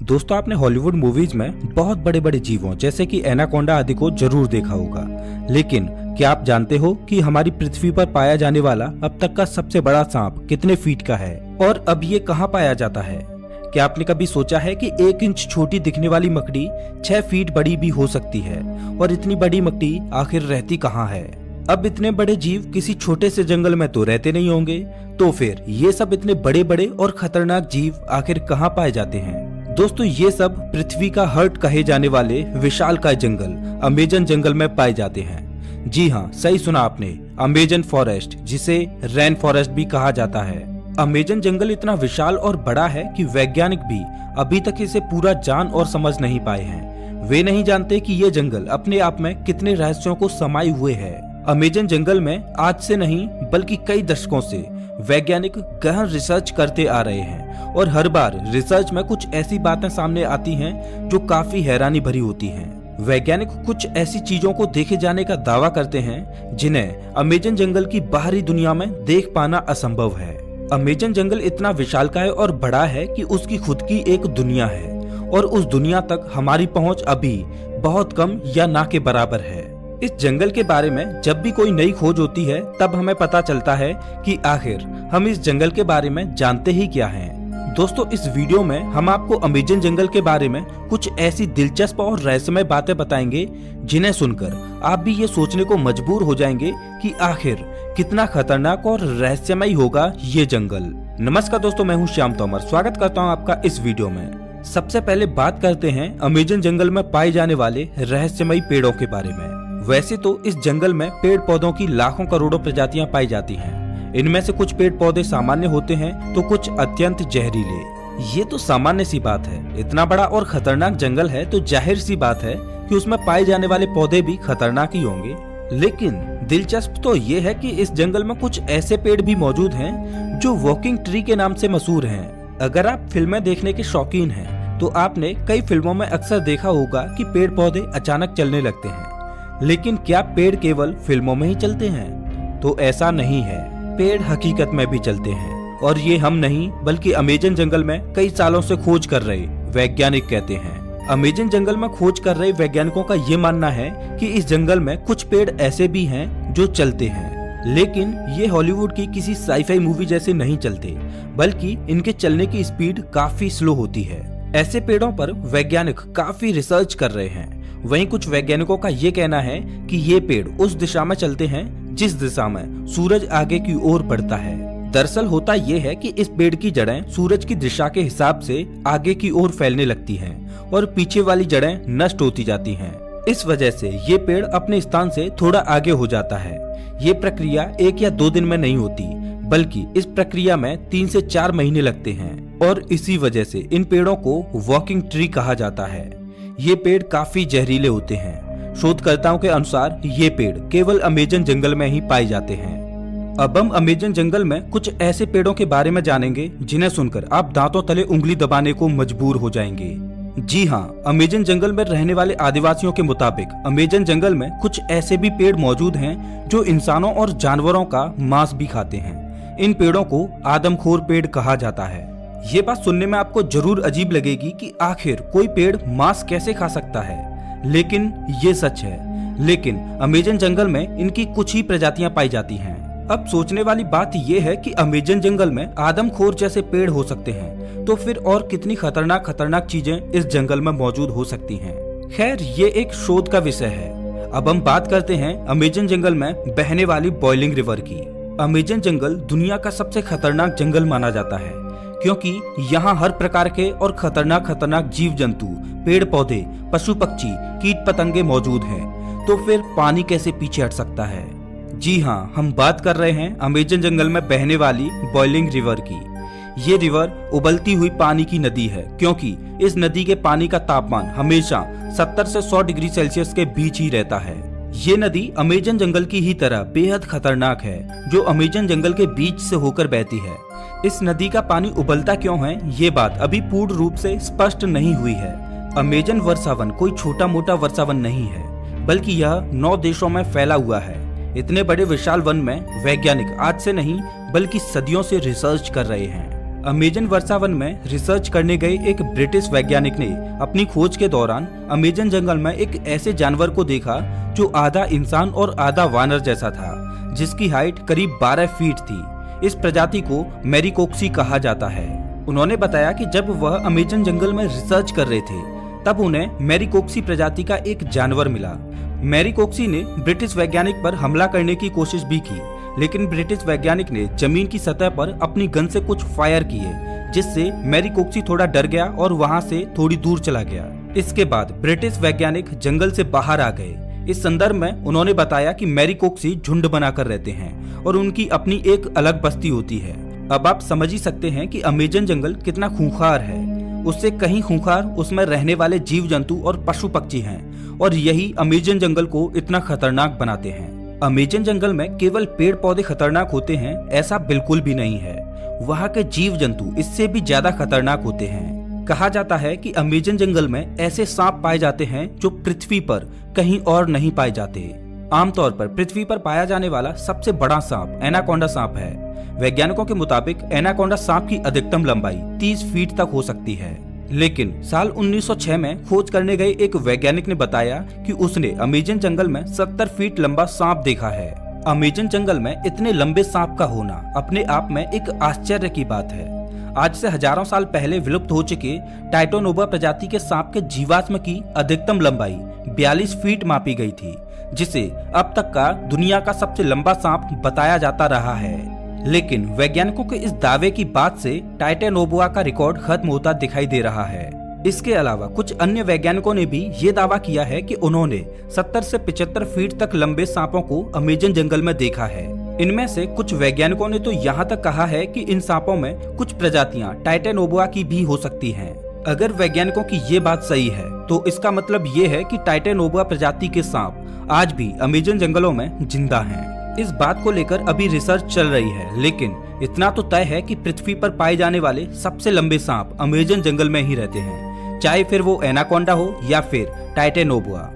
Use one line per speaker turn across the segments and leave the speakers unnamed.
दोस्तों, आपने Hollywood movies में बहुत बड़े बड़े जीवों जैसे कि एनाकोंडा आदि को जरूर देखा होगा, लेकिन क्या आप जानते हो कि हमारी पृथ्वी पर पाया जाने वाला अब तक का सबसे बड़ा सांप कितने फीट का है और अब ये कहाँ पाया जाता है? क्या आपने कभी सोचा है कि 1 इंच छोटी दिखने वाली मकड़ी 6 फीट बड़ी भी हो सकती है? और इतनी बड़ी मकड़ी आखिर रहती कहाँ है? अब इतने बड़े जीव किसी छोटे से जंगल में तो रहते नहीं होंगे, तो फिर ये सब इतने बड़े बड़े और खतरनाक जीव आखिर कहाँ पाए जाते हैं? दोस्तों, ये सब पृथ्वी का हार्ट कहे जाने वाले विशालकाय जंगल अमेजन जंगल में पाए जाते हैं। जी हाँ, सही सुना आपने, अमेजन फॉरेस्ट, जिसे रेन फॉरेस्ट भी कहा जाता है। अमेजन जंगल इतना विशाल और बड़ा है कि वैज्ञानिक भी अभी तक इसे पूरा जान और समझ नहीं पाए हैं। वे नहीं जानते कि ये जंगल अपने आप में कितने रहस्यों को समाये हुए है। अमेजन जंगल में आज से नहीं बल्कि कई दशकों से वैज्ञानिक गहन रिसर्च करते आ रहे हैं और हर बार रिसर्च में कुछ ऐसी बातें सामने आती हैं जो काफी हैरानी भरी होती हैं। वैज्ञानिक कुछ ऐसी चीजों को देखे जाने का दावा करते हैं जिन्हें अमेजन जंगल की बाहरी दुनिया में देख पाना असंभव है। अमेजन जंगल इतना विशालकाय और बड़ा है कि उसकी खुद की एक दुनिया है और उस दुनिया तक हमारी पहुंच अभी बहुत कम या ना के बराबर है। इस जंगल के बारे में जब भी कोई नई खोज होती है तब हमें पता चलता है कि आखिर हम इस जंगल के बारे में जानते ही क्या हैं। दोस्तों, इस वीडियो में हम आपको अमेजन जंगल के बारे में कुछ ऐसी दिलचस्प और रहस्यमय बातें बताएंगे जिन्हें सुनकर आप भी ये सोचने को मजबूर हो जाएंगे कि आखिर कितना खतरनाक और रहस्यमय होगा ये जंगल। नमस्कार दोस्तों, मैं हूँ श्याम तोमर, स्वागत करता हूँ आपका इस वीडियो में। सबसे पहले बात करते हैं अमेजन जंगल में पाए जाने वाले रहस्यमयी पेड़ों के बारे में। वैसे तो इस जंगल में पेड़ पौधों की लाखों करोड़ों प्रजातियां पाई जाती हैं। इनमें से कुछ पेड़ पौधे सामान्य होते हैं तो कुछ अत्यंत जहरीले। ये तो सामान्य सी बात है, इतना बड़ा और खतरनाक जंगल है तो जाहिर सी बात है कि उसमें पाए जाने वाले पौधे भी खतरनाक ही होंगे। लेकिन दिलचस्प तो ये है कि इस जंगल में कुछ ऐसे पेड़ भी मौजूद हैं जो वॉकिंग ट्री के नाम से मशहूर हैं। अगर आप फिल्में देखने के शौकीन हैं तो आपने कई फिल्मों में अक्सर देखा होगा कि पेड़ पौधे अचानक चलने लगते हैं। लेकिन क्या पेड़ केवल फिल्मों में ही चलते हैं? तो ऐसा नहीं है, पेड़ हकीकत में भी चलते हैं और ये हम नहीं बल्कि अमेजन जंगल में कई सालों से खोज कर रहे वैज्ञानिक कहते हैं। अमेजन जंगल में खोज कर रहे वैज्ञानिकों का ये मानना है कि इस जंगल में कुछ पेड़ ऐसे भी हैं जो चलते हैं, लेकिन ये हॉलीवुड की किसी साईफाई मूवी जैसे नहीं चलते, बल्कि इनके चलने की स्पीड काफी स्लो होती है। ऐसे पेड़ों पर वैज्ञानिक काफी रिसर्च कर रहे हैं। वहीं कुछ वैज्ञानिकों का ये कहना है कि ये पेड़ उस दिशा में चलते हैं जिस दिशा में सूरज आगे की ओर बढ़ता है। दरअसल होता ये है कि इस पेड़ की जड़ें सूरज की दिशा के हिसाब से आगे की ओर फैलने लगती हैं और पीछे वाली जड़ें नष्ट होती जाती हैं। इस वजह से ये पेड़ अपने स्थान से थोड़ा आगे हो जाता है। ये प्रक्रिया 1 या 2 दिन में नहीं होती, बल्कि इस प्रक्रिया में 3 से 4 महीने लगते हैं और इसी वजह से इन पेड़ों को वॉकिंग ट्री कहा जाता है। ये पेड़ काफी जहरीले होते हैं। शोधकर्ताओं के अनुसार ये पेड़ केवल अमेजन जंगल में ही पाए जाते हैं। अब हम अमेजन जंगल में कुछ ऐसे पेड़ों के बारे में जानेंगे जिन्हें सुनकर आप दांतों तले उंगली दबाने को मजबूर हो जाएंगे। जी हाँ, अमेजन जंगल में रहने वाले आदिवासियों के मुताबिक अमेजन जंगल में कुछ ऐसे भी पेड़ मौजूद हैं जो इंसानों और जानवरों का मांस भी खाते हैं। इन पेड़ों को आदमखोर पेड़ कहा जाता है। ये बात सुनने में आपको जरूर अजीब लगेगी कि आखिर कोई पेड़ मांस कैसे खा सकता है, लेकिन ये सच है। लेकिन अमेजन जंगल में इनकी कुछ ही प्रजातियां पाई जाती हैं। अब सोचने वाली बात ये है कि अमेजन जंगल में आदमखोर जैसे पेड़ हो सकते हैं, तो फिर और कितनी खतरनाक चीजें इस जंगल में मौजूद हो सकती हैं। खैर, ये एक शोध का विषय है। अब हम बात करते हैं अमेजन जंगल में बहने वाली बॉइलिंग रिवर की। अमेजन जंगल दुनिया का सबसे खतरनाक जंगल माना जाता है क्योंकि यहाँ हर प्रकार के और खतरनाक जीव जंतु, पेड़ पौधे, पशु पक्षी, कीट पतंगे मौजूद हैं। तो फिर पानी कैसे पीछे हट सकता है? जी हाँ, हम बात कर रहे हैं अमेजन जंगल में बहने वाली बॉइलिंग रिवर की। ये रिवर उबलती हुई पानी की नदी है क्योंकि इस नदी के पानी का तापमान हमेशा 70 से 100 डिग्री सेल्सियस के बीच ही रहता है। ये नदी अमेजन जंगल की ही तरह बेहद खतरनाक है जो अमेजन जंगल के बीच से होकर बहती है। इस नदी का पानी उबलता क्यों है, ये बात अभी पूर्ण रूप से स्पष्ट नहीं हुई है। अमेजन वर्षावन कोई छोटा मोटा वर्षावन नहीं है, बल्कि यह 9 देशों में फैला हुआ है। इतने बड़े विशाल वन में वैज्ञानिक आज से नहीं बल्कि सदियों से रिसर्च कर रहे हैं। अमेजन वर्षावन में रिसर्च करने गए एक ब्रिटिश वैज्ञानिक ने अपनी खोज के दौरान अमेजन जंगल में एक ऐसे जानवर को देखा जो आधा इंसान और आधा वानर जैसा था, जिसकी हाइट करीब 12 फीट थी। इस प्रजाति को मैरीकोक्सी कहा जाता है। उन्होंने बताया कि जब वह अमेजन जंगल में रिसर्च कर रहे थे तब उन्हें मैरीकोक्सी प्रजाति का एक जानवर मिला। मैरीकोक्सी ने ब्रिटिश वैज्ञानिक पर हमला करने की कोशिश भी की, लेकिन ब्रिटिश वैज्ञानिक ने जमीन की सतह पर अपनी गन से कुछ फायर किए, जिससे मैरीकोक्सी थोड़ा डर गया और वहां से थोड़ी दूर चला गया। इसके बाद ब्रिटिश वैज्ञानिक जंगल से बाहर आ गए। इस संदर्भ में उन्होंने बताया कि मैरीकोक्सी झुंड बनाकर रहते हैं और उनकी अपनी एक अलग बस्ती होती है। अब आप समझ ही सकते हैं कि अमेजन जंगल कितना खूंखार है। उससे कहीं खूंखार उसमें रहने वाले जीव जंतु और पशु पक्षी हैं, और यही अमेजन जंगल को इतना खतरनाक बनाते हैं। अमेजन जंगल में केवल पेड़ पौधे खतरनाक होते हैं ऐसा बिल्कुल भी नहीं है। वहाँ के जीव जंतु इससे भी ज्यादा खतरनाक होते हैं। कहा जाता है कि अमेजन जंगल में ऐसे सांप पाए जाते हैं जो पृथ्वी पर कहीं और नहीं पाए जाते। आमतौर पर पृथ्वी पर पाया जाने वाला सबसे बड़ा सांप एनाकोंडा सांप है। वैज्ञानिकों के मुताबिक एनाकोंडा सांप की अधिकतम लंबाई 30 फीट तक हो सकती है। लेकिन साल 1906 में खोज करने गए एक वैज्ञानिक ने बताया कि उसने अमेजन जंगल में 70 फीट लंबा सांप देखा है। अमेजन जंगल में इतने लंबे सांप का होना अपने आप में एक आश्चर्य की बात है। आज से हजारों साल पहले विलुप्त हो चुके टाइटोनोबा प्रजाति के सांप के जीवाश्म की अधिकतम लंबाई 42 फीट मापी गई थी, जिसे अब तक का दुनिया का सबसे लंबा सांप बताया जाता रहा है। लेकिन वैज्ञानिकों के इस दावे की बात से टाइटोनोबा का रिकॉर्ड खत्म होता दिखाई दे रहा है। इसके अलावा कुछ अन्य वैज्ञानिकों ने भी ये दावा किया है कि उन्होंने 70 से 75 फीट तक लंबे सांपों को अमेजन जंगल में देखा है। इनमें से कुछ वैज्ञानिकों ने तो यहाँ तक कहा है कि इन सांपों में कुछ प्रजातियां टाइटोनोबा की भी हो सकती हैं। अगर वैज्ञानिकों की ये बात सही है तो इसका मतलब ये है कि टाइटोनोबा प्रजाति के सांप आज भी अमेजन जंगलों में जिंदा हैं। इस बात को लेकर अभी रिसर्च चल रही है, लेकिन इतना तो तय है कि पृथ्वी पर पाए जाने वाले सबसे लंबे सांप अमेजन जंगल में ही रहते हैं, चाहे फिर वो एनाकोंडा हो या फिर टाइटोनोबा।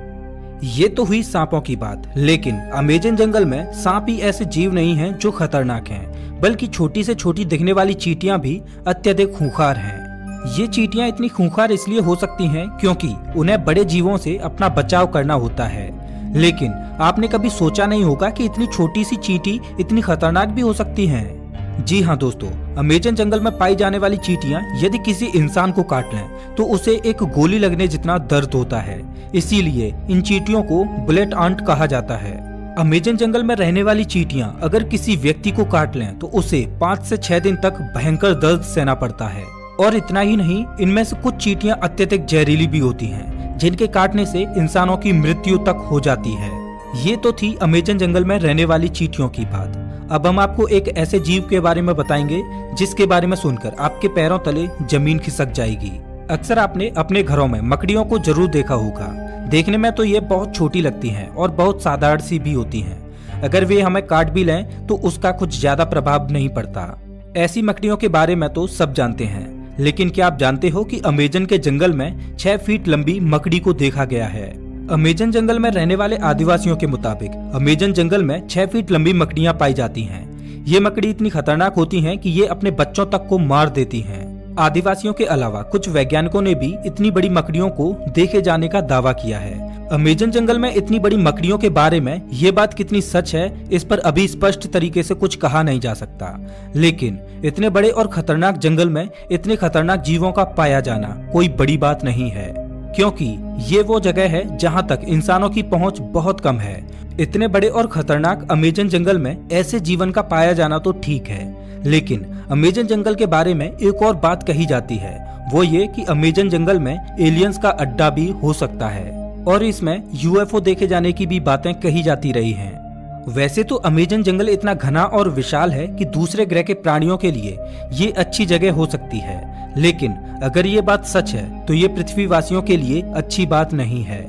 ये तो हुई सांपों की बात, लेकिन अमेजन जंगल में सांप ही ऐसे जीव नहीं हैं जो खतरनाक हैं, बल्कि छोटी से छोटी दिखने वाली चींटियां भी अत्यधिक खूंखार हैं। ये चींटियां इतनी खूंखार इसलिए हो सकती हैं क्योंकि उन्हें बड़े जीवों से अपना बचाव करना होता है। लेकिन आपने कभी सोचा नहीं होगा कि इतनी छोटी सी चींटी इतनी खतरनाक भी हो सकती हैं। जी हाँ दोस्तों, अमेजन जंगल में पाई जाने वाली चींटियां यदि किसी इंसान को काट लें तो उसे एक गोली लगने जितना दर्द होता है। इसीलिए इन चींटियों को बुलेट आंट कहा जाता है। अमेजन जंगल में रहने वाली चींटियां अगर किसी व्यक्ति को काट लें तो उसे 5 से 6 दिन तक भयंकर दर्द सहना पड़ता है। और इतना ही नहीं, इनमें से कुछ चींटियां अत्यधिक जहरीली भी होती हैं, जिनके काटने से इंसानों की मृत्यु तक हो जाती है। ये तो थी अमेजन जंगल में रहने वाली चींटियों की बात। अब हम आपको एक ऐसे जीव के बारे में बताएंगे जिसके बारे में सुनकर आपके पैरों तले जमीन खिसक जाएगी। अक्सर आपने अपने घरों में मकड़ियों को जरूर देखा होगा। देखने में तो ये बहुत छोटी लगती हैं और बहुत साधारण सी भी होती हैं। अगर वे हमें काट भी लें तो उसका कुछ ज्यादा प्रभाव नहीं पड़ता। ऐसी मकड़ियों के बारे में तो सब जानते हैं, लेकिन क्या आप जानते हो कि अमेजन के जंगल में 6 फीट लंबी मकड़ी को देखा गया है। अमेजन जंगल में रहने वाले आदिवासियों के मुताबिक अमेजन जंगल में 6 फीट लंबी मकड़ियां पाई जाती हैं। ये मकड़ी इतनी खतरनाक होती हैं कि ये अपने बच्चों तक को मार देती हैं। आदिवासियों के अलावा कुछ वैज्ञानिकों ने भी इतनी बड़ी मकड़ियों को देखे जाने का दावा किया है। अमेजन जंगल में इतनी बड़ी मकड़ियों के बारे में ये बात कितनी सच है, इस पर अभी स्पष्ट तरीके से कुछ कहा नहीं जा सकता। लेकिन इतने बड़े और खतरनाक जंगल में इतने खतरनाक जीवों का पाया जाना कोई बड़ी बात नहीं है, क्योंकि ये वो जगह है जहाँ तक इंसानों की पहुँच बहुत कम है। इतने बड़े और खतरनाक अमेजन जंगल में ऐसे जीवन का पाया जाना तो ठीक है, लेकिन अमेजन जंगल के बारे में एक और बात कही जाती है, वो ये कि अमेजन जंगल में एलियंस का अड्डा भी हो सकता है और इसमें यूएफओ देखे जाने की भी बातें कही जाती रही हैं। वैसे तो अमेजन जंगल इतना घना और विशाल है कि दूसरे ग्रह के प्राणियों के लिए ये अच्छी जगह हो सकती है, लेकिन अगर ये बात सच है तो ये पृथ्वीवासियों के लिए अच्छी बात नहीं है।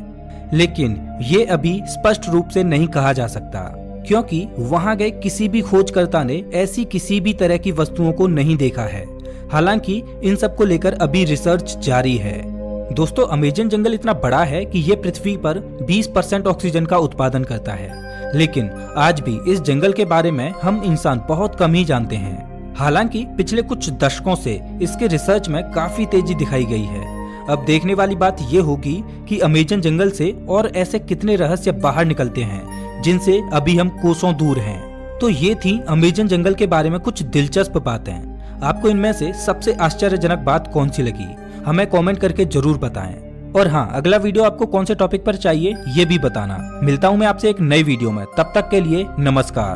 लेकिन ये अभी स्पष्ट रूप से नहीं कहा जा सकता, क्योंकि वहां गए किसी भी खोजकर्ता ने ऐसी किसी भी तरह की वस्तुओं को नहीं देखा है। हालांकि इन सब को लेकर अभी रिसर्च जारी है। दोस्तों, अमेजन जंगल इतना बड़ा है कि ये पृथ्वी पर 20% ऑक्सीजन का उत्पादन करता है, लेकिन आज भी इस जंगल के बारे में हम इंसान बहुत कम ही जानते हैं। हालांकि पिछले कुछ दशकों से इसके रिसर्च में काफी तेजी दिखाई गई है। अब देखने वाली बात ये होगी कि अमेजन जंगल से और ऐसे कितने रहस्य बाहर निकलते हैं जिनसे अभी हम कोसों दूर हैं। तो ये थी अमेजन जंगल के बारे में कुछ दिलचस्प बातें। आपको इनमें से सबसे आश्चर्यजनक बात कौन सी लगी, हमें कमेंट करके जरूर बताएं। और हाँ, अगला वीडियो आपको कौन से टॉपिक पर चाहिए ये भी बताना। मिलता हूँ मैं आपसे एक नई वीडियो में, तब तक के लिए नमस्कार।